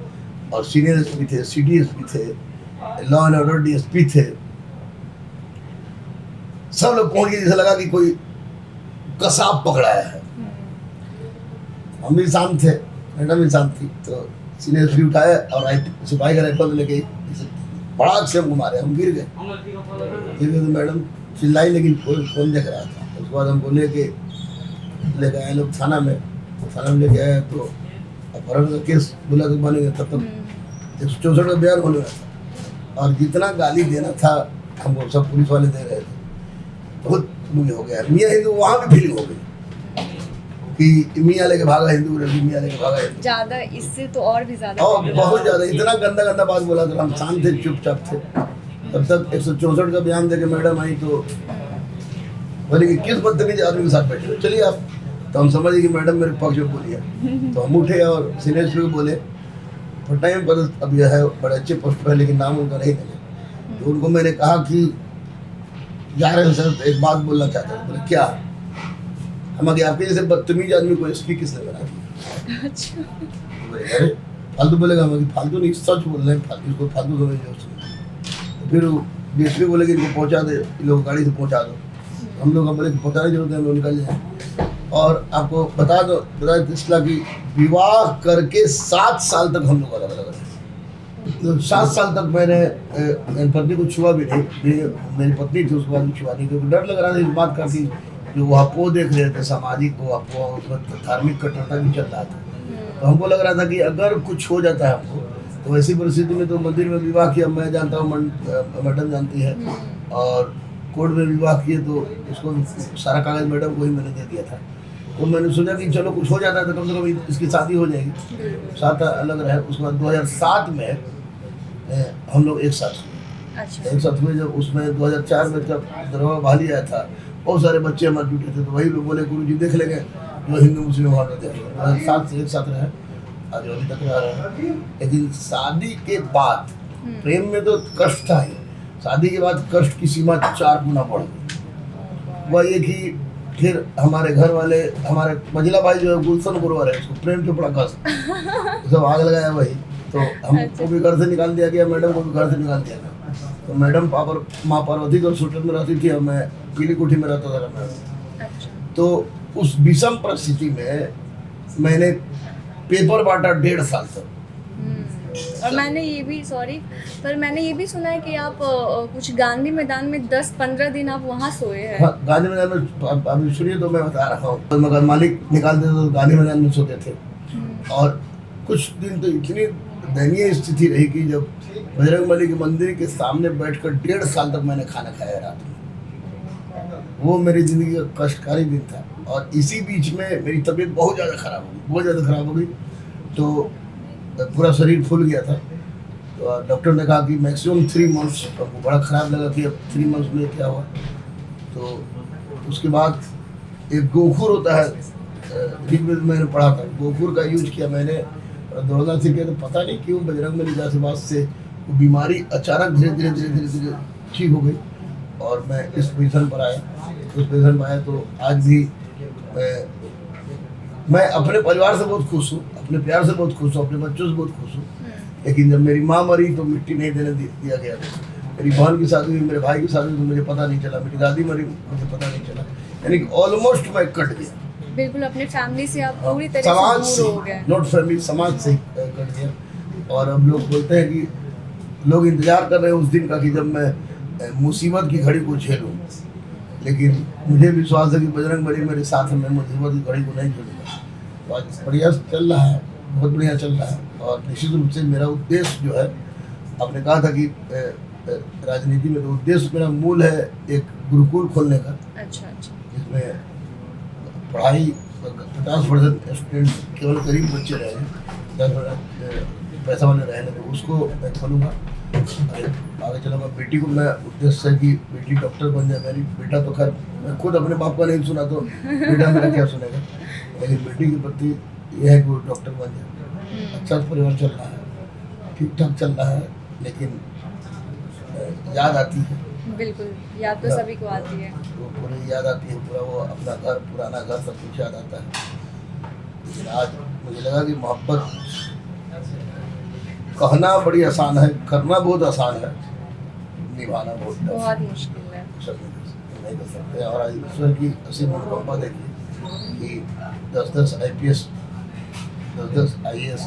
और सीनियर SP थे, सिटी SP थे, लॉ एंड ऑर्डर DSP थे। सब लोग पहुंच गए, जैसे लगा कि कोई कसाब पकड़ाया है। हम भी शांत थे, मैडम भी शांत थी। तो सीनियर SP उठाया और सिपाही का राइफल लेके बड़ा से हमको मारे, हम गिर गए। तो मैडम चिल्लाई लेकिन कोई कौन देख रहा था। उसके बाद हमको लेके आए लोग थाना में। थाना में लेके आए तो अपहरण का केस बोला तो बनेगा। तब तक 164 का बयान होने था, और जितना गाली देना था हमको सब पुलिस वाले दे रहे थे। बहुत मुझे हो गया, मियाँ हिंदू वहाँ भी फीलिंग हो गई कि मियाँ लेके भागा हिंदू, मियाँ लेके भागा हिंदू। ज्यादा इससे तो और भी ज्यादा, और बहुत ज़्यादा, इतना गंदा गंदा बात बोला था। हम शांत थे, चुपचाप थे। तब तक 164 का बयान देके मैडम आई तो बोले कि किस बदतमीज आदमी के साथ बैठे हो, चलिए आप। तो हम समझे कि मैडम मेरे पक्ष में बोली है। तो हम उठे और सीनियर SP को बोले, पटना में पर अब यह है बड़े अच्छे पोस्ट पर, लेकिन नाम उनका नहीं लगे। तो उनको मैंने कहा कि जा रहे हैं सर, एक बात बोलना चाहते हैं। बोले क्या? हम आगे आपके जैसे बदतमीज आदमी को SP किसने बना दिया? अच्छा। बोले अरे फालतू बोलेगा, हम फालतू नहीं सच बोल रहे हैं, फालतू इसको फालतू समझ। तो फिर DSP बोले कि इनको पहुँचा दे, इन लोग गाड़ी से पहुँचा दो। हम लोग बोले कि पहुँचाने की जरूरत है, हम लोग निकल जाए। और आपको बता तीसरा कि विवाह करके 7 साल तक हम लोग अलग अलग रहे। तो 7 साल तक मैंने मेरी पत्नी को छुआ भी नहीं, मेरी पत्नी थी उसके बाद भी छुआ नहीं, क्योंकि डर लग रहा था इस बात का कि जो वो अफवाह देख रहे थे, सामाजिक वो अफवाह, उसमें धार्मिक कट्टरता भी चल रहा था। तो हमको लग रहा था कि अगर कुछ हो जाता है हमको, तो ऐसी परिस्थिति में तो मंदिर में विवाह किया, मैं जानता हूँ, मैडम जानती है, और कोर्ट में विवाह किए तो उसको सारा कागज मैडम को ही मैंने दे दिया था। तो मैंने सोचा कि चलो कुछ हो जाता है तो कम से कम इसकी शादी हो जाएगी, साथ अलग रहे। उसके बाद 2007 में हम लोग एक साथ हुए। अच्छा। एक साथ हुए जब उसमें 2004 में जब दरबार बहाली आया था, बहुत सारे बच्चे हमारे जुटे थे, तो वही लोग बोले गुरु जी देख लेंगे जो हिंदू मुस्लिम वहाँ पे देख लेंगे। 2007 से एक साथ रहे, आज अभी तक रह रहे हैं। लेकिन शादी के बाद प्रेम में तो कष्ट था ही, शादी के बाद कष्ट की सीमा 4 गुना बढ़ गई। वह ये कि फिर हमारे घर वाले, हमारे मजिला भाई जो है गुलशन गुरुवर है, उसको प्रेम चोपड़ा का सब आग लगाया वही, तो हमको भी घर से निकाल दिया गया, मैडम को भी घर से निकाल दिया गया। तो मैडम माँ पार्वती को शूटर में रहती थी और मैं पीली कोठी में रहता था मैडम। तो उस विषम परिस्थिति में मैंने पेपर बांटा 1.5 साल तक। और मैंने ये भी मैंने ये भी सुना है कि आप कुछ गांधी मैदान में 10-15 दिन आप वहाँ सोए हैं। हाँ, गांधी मैदान में अभी सुनिए तो मैं बता रहा हूँ। तो मगर मालिक निकालते थे तो गांधी मैदान में सोते थे। और कुछ दिन तो इतनी दयनीय स्थिति रही कि जब बजरंगबली के मंदिर के सामने बैठकर 1.5 साल तक मैंने खाना खाया रात में। वो मेरी ज़िंदगी का कष्टकारी दिन था। और इसी बीच में मेरी तबीयत बहुत ज़्यादा खराब हो गई, तो पूरा शरीर फूल गया था। तो डॉक्टर ने कहा कि मैक्सिमम 3 मंथ्स। हमको बड़ा ख़राब लगा कि अब 3 मंथ्स में क्या हुआ। तो उसके बाद एक गोखुर होता है, ऋग्वेद में मैंने पढ़ा था, गोखुर का यूज किया मैंने, दौड़ना सीख गया। तो पता नहीं क्यों बजरंगबली के आशीर्वाद से वो बीमारी अचानक धीरे धीरे ठीक हो गई और मैं इस पोजीशन पर आया। तो आज भी मैं अपने परिवार से बहुत खुश हूँ, अपने प्यार से बहुत खुश हूँ, अपने बच्चों से बहुत खुश हूँ। लेकिन जब मेरी माँ मरी तो मिट्टी नहीं देने दिया गया। मेरी बहन की शादी हुई, मेरे भाई की शादी हुई तो मुझे पता नहीं चला। मेरी दादी मरी, मुझे पता नहीं चला। यानी कि ऑलमोस्ट मैं कट गया। बिल्कुल अपने फैमिली से आप पूरी तरह समाज से दूर हो गए। नॉट फैमिली, समाज से कट गया। और अब लोग बोलते हैं कि लोग इंतजार कर रहे हैं उस दिन का कि जब मैं मुसीबत की घड़ी को झेलूं। लेकिन मुझे विश्वास है कि बजरंगबली मेरे साथ में मुसीबत की घड़ी को नहीं झेलूंगा। तो आज बढ़िया चल रहा है, बहुत बढ़िया चल रहा है। और निश्चित रूप से मेरा उद्देश्य जो है, आपने कहा था कि राजनीति में तो उद्देश्य मेरा मूल है एक गुरुकुल खोलने का। अच्छा। जिसमें पढ़ाई 50% स्टूडेंट केवल गरीब बच्चे रहे हैं, 10% पैसा वाले रहे हैं, तो उसको मैं खोलूँगा। आगे चलूँगा। बेटी को मैं उद्देश्य है कि बेटी डॉक्टर बन जाए। मेरी बेटा तो खैर मैं खुद अपने बाप का नहीं सुना तो बेटा मेरा क्या सुनेगा। लेकिन बेटी के प्रति यह है कि वो डॉक्टर बन जाए। अच्छा परिवार चल रहा है, ठीक ठाक चल रहा है। लेकिन याद आती है, बिल्कुल याद तो सभी को आती है। वो पूरी याद आती है, पूरा वो अपना घर, पुराना घर, सब कुछ याद आता है। लेकिन आज मुझे लगा कि मोहब्बत कहना बड़ी आसान है, करना बहुत आसान है, निभाना बहुत मुश्किल है। सब नहीं कर सकते। और आज ईश्वर की असीम अनुकंपा देखिए कि 10-10 IPS, 10-10 IAS,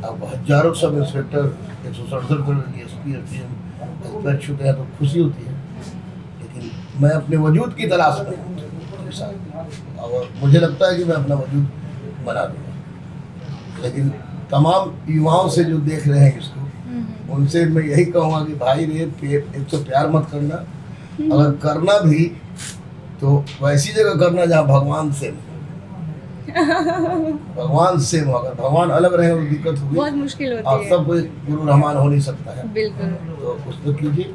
अब हजारों सब इंस्पेक्टर, 167 DSP, SDM छूटे हैं तो खुशी होती है। लेकिन मैं अपने वजूद की तलाश में हूँ और मुझे लगता है कि मैं अपना वजूद बना दूँगा। लेकिन तमाम युवाओं से जो देख रहे हैं इसको, उनसे मैं यही कहूँगा कि भाई रे, एक तो प्यार मत करना, अगर करना भी तो वैसी जगह करना जहाँ भगवान से अगर भगवान अलग रहे तो दिक्कत होगी, बहुत मुश्किल होती और है। सब कोई गुरु रहमान हो नहीं सकता है। बिल्कुल। तो उसको कीजिए।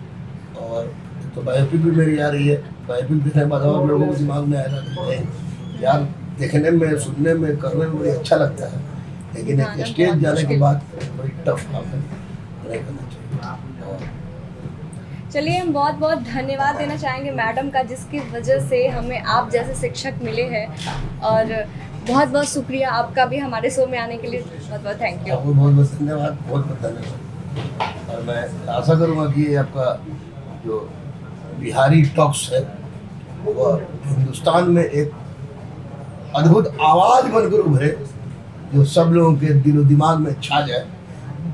और तो बायोपिक भी मेरी आ रही है। बायोपिक देखने के बाद और लोगों के दिमाग में आएगा यार, देखने में, सुनने में, करने में बड़ी अच्छा लगता है, लेकिन एक स्टेज जाने के बाद बड़ी टफ काम है, नहीं करना चाहिए। चलिए, हम बहुत बहुत धन्यवाद देना चाहेंगे मैडम का, जिसकी वजह से हमें आप जैसे शिक्षक मिले हैं। और बहुत बहुत शुक्रिया आपका भी हमारे शो में आने के लिए। बहुत बहुत थैंक यू। आपको बहुत बहुत धन्यवाद, बहुत बहुत धन्यवाद। और मैं आशा करूँगा कि ये आपका जो बिहारी टॉक्स है वो हिंदुस्तान में एक अद्भुत आवाज बनकर उभरे जो सब लोगों के दिलो दिमाग में छा जाए।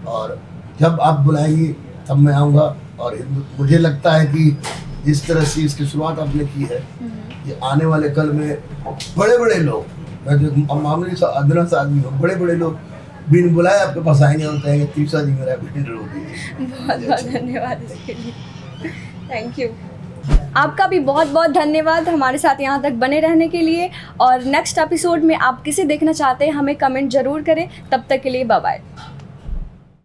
और जब आप बुलाएंगी तब मैं आऊँगा। और मुझे लगता है कि जिस तरह से इसकी शुरुआत आपने की है, ये आने वाले कल में बड़े बड़े लोग, मैं जो मामूली सा अदना सा आदमी हूँ, बड़े बड़े लोग बिन बुलाए आपके पास आएंगे और कहेंगे तीसरा जी मेरा बिल्डर होगी। बहुत बहुत धन्यवाद इसके लिए, थैंक यू। आपका भी बहुत बहुत धन्यवाद हमारे साथ यहाँ तक बने रहने के लिए। और नेक्स्ट एपिसोड में आप किसे देखना चाहते हैं हमें कमेंट ज़रूर करें। तब तक के लिए बाय बाय।